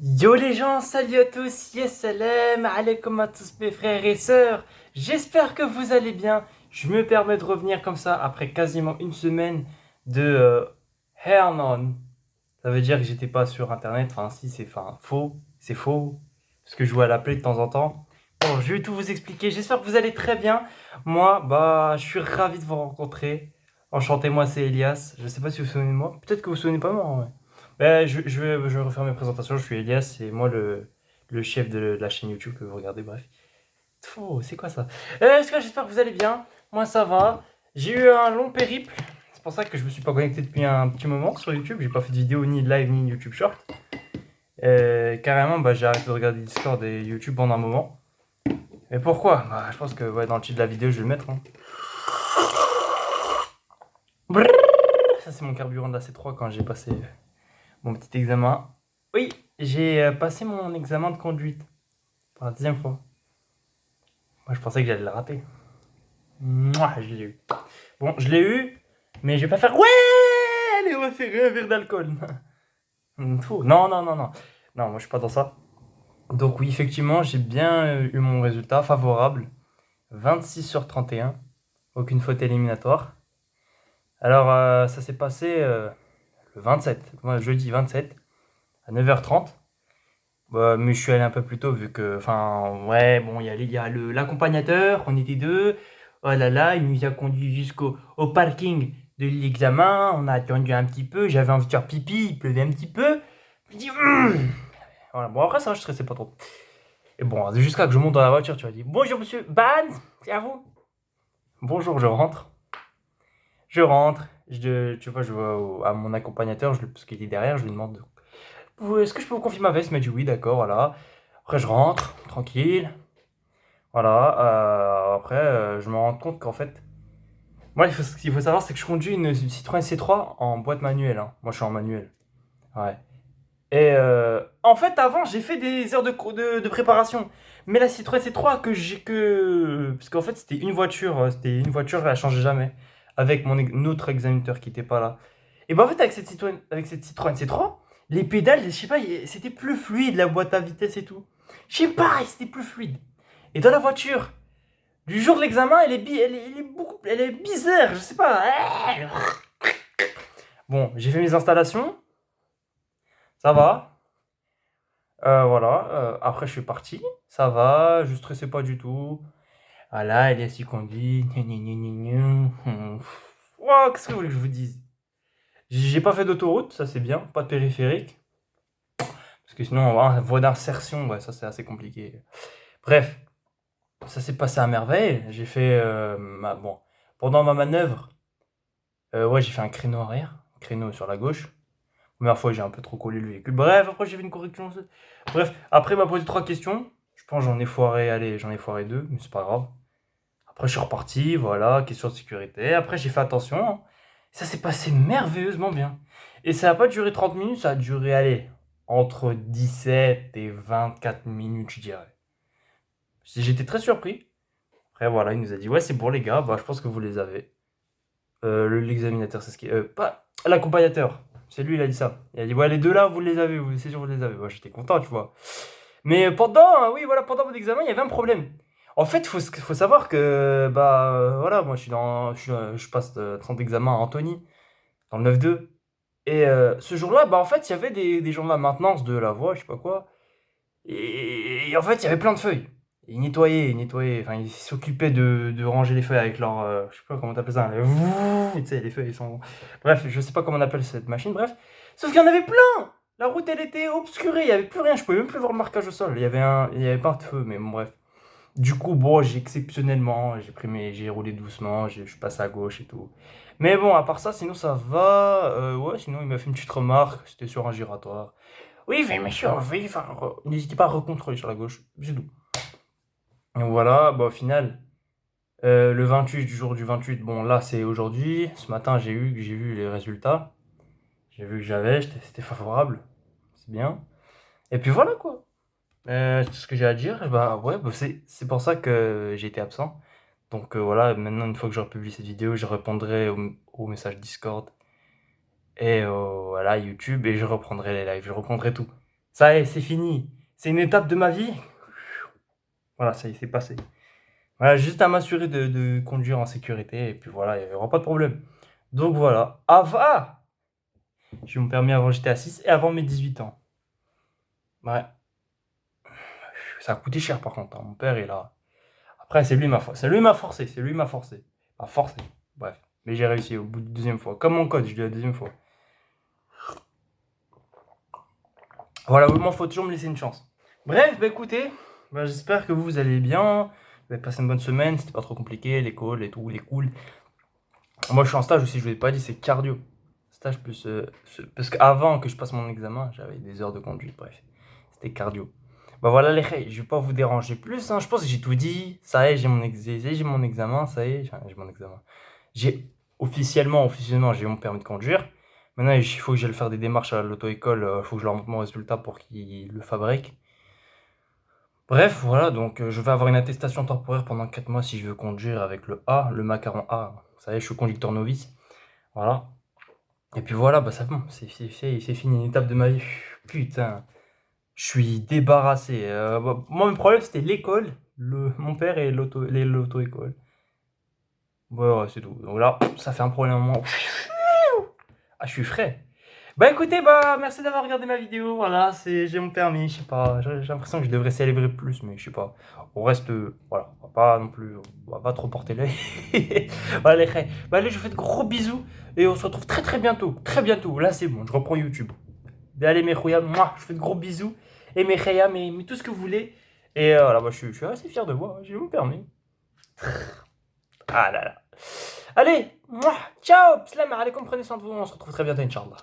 Yo les gens, salut à tous, yes salam, alaikum à tous mes frères et sœurs. J'espère que vous allez bien. Je me permets de revenir comme ça après quasiment une semaine de Hell non. Ça veut dire que j'étais pas sur internet, enfin si c'est faux, parce que je joue à la play de temps en temps. Bon, je vais tout vous expliquer, j'espère que vous allez très bien. Moi, je suis ravi de vous rencontrer. Enchanté, moi c'est Elias. Je sais pas si vous vous souvenez de moi, peut-être que vous vous souvenez pas de moi en vrai. Je vais refaire mes présentations. Je suis Elias, c'est moi le chef de la chaîne YouTube que vous regardez, bref. Oh, c'est quoi ça? Est-ce que j'espère que vous allez bien? Moi ça va. J'ai eu un long périple. C'est pour ça que je me suis pas connecté depuis un petit moment sur YouTube. J'ai pas fait de vidéo ni de live ni de YouTube Short. Carrément, j'ai arrêté de regarder Discord et YouTube pendant un moment. Et pourquoi? Je pense que ouais, dans le titre de la vidéo, je vais le mettre, hein. Ça, c'est mon carburant de la C3 quand j'ai passé mon petit examen. Oui, j'ai passé mon examen de conduite pour la deuxième fois. Moi, je pensais que j'allais le rater. Mouah, je l'ai eu. Bon, je l'ai eu, mais je vais pas faire. Ouais, allez, on va faire un verre d'alcool. Non, non, non, non. Non, moi, je suis pas dans ça. Donc, oui, effectivement, j'ai bien eu mon résultat favorable. 26 sur 31. Aucune faute éliminatoire. Alors, ça s'est passé le 27, jeudi 27, à 9h30. Mais je suis allé un peu plus tôt vu que, enfin, ouais, bon, il y a l'accompagnateur, on était deux. Oh là là, il nous a conduit jusqu'au parking de l'examen. On a attendu un petit peu. J'avais envie de faire pipi, il pleuvait un petit peu. Je dis, voilà. Bon, après ça, je stressais pas trop. Et bon, jusqu'à que je monte dans la voiture, tu vas dire, bonjour monsieur Ban, c'est à vous. Bonjour, je rentre. Tu vois, je vois à mon accompagnateur, parce qu'il est derrière, je lui demande, est-ce que je peux vous confier ma veste? Il m'a dit oui, d'accord, voilà. Après, je rentre, tranquille. Voilà. Après, je me rends compte qu'en fait, moi, ce qu'il faut savoir, c'est que je conduis une Citroën C3 en boîte manuelle, hein. Moi, je suis en manuel. Ouais. Et en fait, avant, j'ai fait des heures de préparation. Mais la Citroën C3 que j'ai que. Parce qu'en fait, c'était une voiture, elle changeait jamais. Avec autre examinateur qui était pas là. Et en fait, avec cette Citroën C3, les pédales, je sais pas, c'était plus fluide, la boîte à vitesse et tout. Je sais pas, c'était plus fluide. Et dans la voiture, du jour de l'examen, elle est bizarre, je sais pas. Bon, j'ai fait mes installations, ça va. Voilà. Après, je suis parti, ça va, je stressais pas du tout. Voilà, elle est assis conduit. Oh, qu'est-ce que vous voulez que je vous dise? J'ai pas fait d'autoroute, ça c'est bien, pas de périphérique. Parce que sinon, voie d'insertion, ouais, ça c'est assez compliqué. Bref, ça s'est passé à merveille. J'ai fait bon, pendant ma manœuvre, ouais, j'ai fait un créneau arrière, créneau sur la gauche. Première fois, j'ai un peu trop collé le véhicule. Bref, après, j'ai fait une correction. Bref, après, il m'a posé 3 questions. Je pense que j'en ai foiré deux, mais c'est pas grave. Après, je suis reparti, voilà, question de sécurité. Après, j'ai fait attention, hein. Ça s'est passé merveilleusement bien. Et ça n'a pas duré 30 minutes, ça a duré, allez, entre 17 et 24 minutes, je dirais. J'étais très surpris. Après, voilà, il nous a dit, ouais, c'est bon, les gars, je pense que vous les avez. L'examinateur, c'est ce qui est. Pas l'accompagnateur. C'est lui, il a dit ça. Il a dit, ouais, les deux là, vous les avez, c'est sûr, vous les avez. J'étais content, tu vois. Mais oui, voilà, pendant mon examen, il y avait un problème. En fait, faut savoir que, voilà, moi, je passe de centre d'examen à Antony, dans le 9-2. Et ce jour-là, en fait, il y avait des gens de la maintenance de la voie, je sais pas quoi. Et en fait, il y avait plein de feuilles. Ils nettoyaient, enfin, ils s'occupaient de ranger les feuilles avec leur, je sais pas comment t'appelles ça, tu sais, les feuilles, ils sont. Bref, je sais pas comment on appelle cette machine, bref. Sauf qu'il y en avait plein! La route, elle était obscurée, il y avait plus rien, je pouvais même plus voir le marquage au sol. Il y avait pas de feu, mais bon, bref. Du coup, bon, j'ai roulé doucement, je passe à gauche et tout. Mais bon, à part ça, sinon ça va. Ouais, sinon il m'a fait une petite remarque, c'était sur un giratoire. Oui, mais monsieur, oui, enfin, n'hésitez pas à recontrôler sur la gauche, c'est tout. Donc voilà, au final, le 28 du jour du 28, bon là c'est aujourd'hui. Ce matin j'ai vu les résultats. J'ai vu que c'était favorable. C'est bien. Et puis voilà quoi. C'est tout ce que j'ai à dire. Ouais, c'est pour ça que j'ai été absent. Donc voilà, maintenant une fois que j'aurai publié cette vidéo, je répondrai au message Discord et voilà, YouTube et je reprendrai les lives, je reprendrai tout. Ça y est, c'est fini. C'est une étape de ma vie. Voilà, ça y est, c'est passé. Voilà, juste à m'assurer de conduire en sécurité et puis voilà, il n'y aura pas de problème. Donc voilà. J'ai eu mon permis avant j'étais à 6 et avant mes 18 ans. Ouais. Ça a coûté cher par contre, hein. Mon père est là. Après, c'est lui m'a forcé. C'est lui m'a forcé. C'est lui m'a forcé. M'a forcé. Bref. Mais j'ai réussi au bout de la deuxième fois. Comme mon code, je dis la deuxième fois. Voilà, il faut toujours me laisser une chance. Bref, bah écoutez, bah, j'espère que vous allez bien. Vous avez passé une bonne semaine, c'était pas trop compliqué, l'école et tout, les cools. Moi, je suis en stage aussi, je vous ai pas dit, c'est cardio. Stage plus. Parce qu'avant que je passe mon examen, j'avais des heures de conduite, bref. C'était cardio. Bah voilà les gars, je vais pas vous déranger plus, hein. Je pense que j'ai tout dit. Ça y est, j'ai mon examen, ça y est, enfin, j'ai mon examen. J'ai officiellement, j'ai mon permis de conduire. Maintenant, il faut que j'aille faire des démarches à l'auto-école, il faut que je leur montre mon résultat pour qu'ils le fabriquent. Bref, voilà, donc je vais avoir une attestation temporaire pendant 4 mois si je veux conduire avec le A, le macaron A. Ça y est, je suis conducteur novice. Voilà. Et puis voilà, bah ça bon, c'est fini, une étape de ma vie. Putain, je suis débarrassé. Bah, moi, mon problème, c'était l'école, mon père et l'auto-école. Ouais, c'est tout. Donc là, ça fait un problème à moi. Ah, je suis frais. Bah écoutez, bah merci d'avoir regardé ma vidéo. Voilà, j'ai mon permis. Je sais pas, j'ai l'impression que je devrais célébrer plus, mais je sais pas. On reste, voilà, on va pas non plus, on va pas trop porter l'œil. Voilà les frères. Bah allez, je vous fais de gros bisous et on se retrouve très très bientôt. Très bientôt. Là, c'est bon, je reprends YouTube. Allez mes khouyas, moi, je fais de gros bisous et mes khayas, mais tout ce que vous voulez. Et voilà, bah, je suis assez fier de moi. J'ai mon permis. Ah là là. Allez, ciao, salam alaikum, prenez soin de vous. On se retrouve très bientôt, Inch'Allah.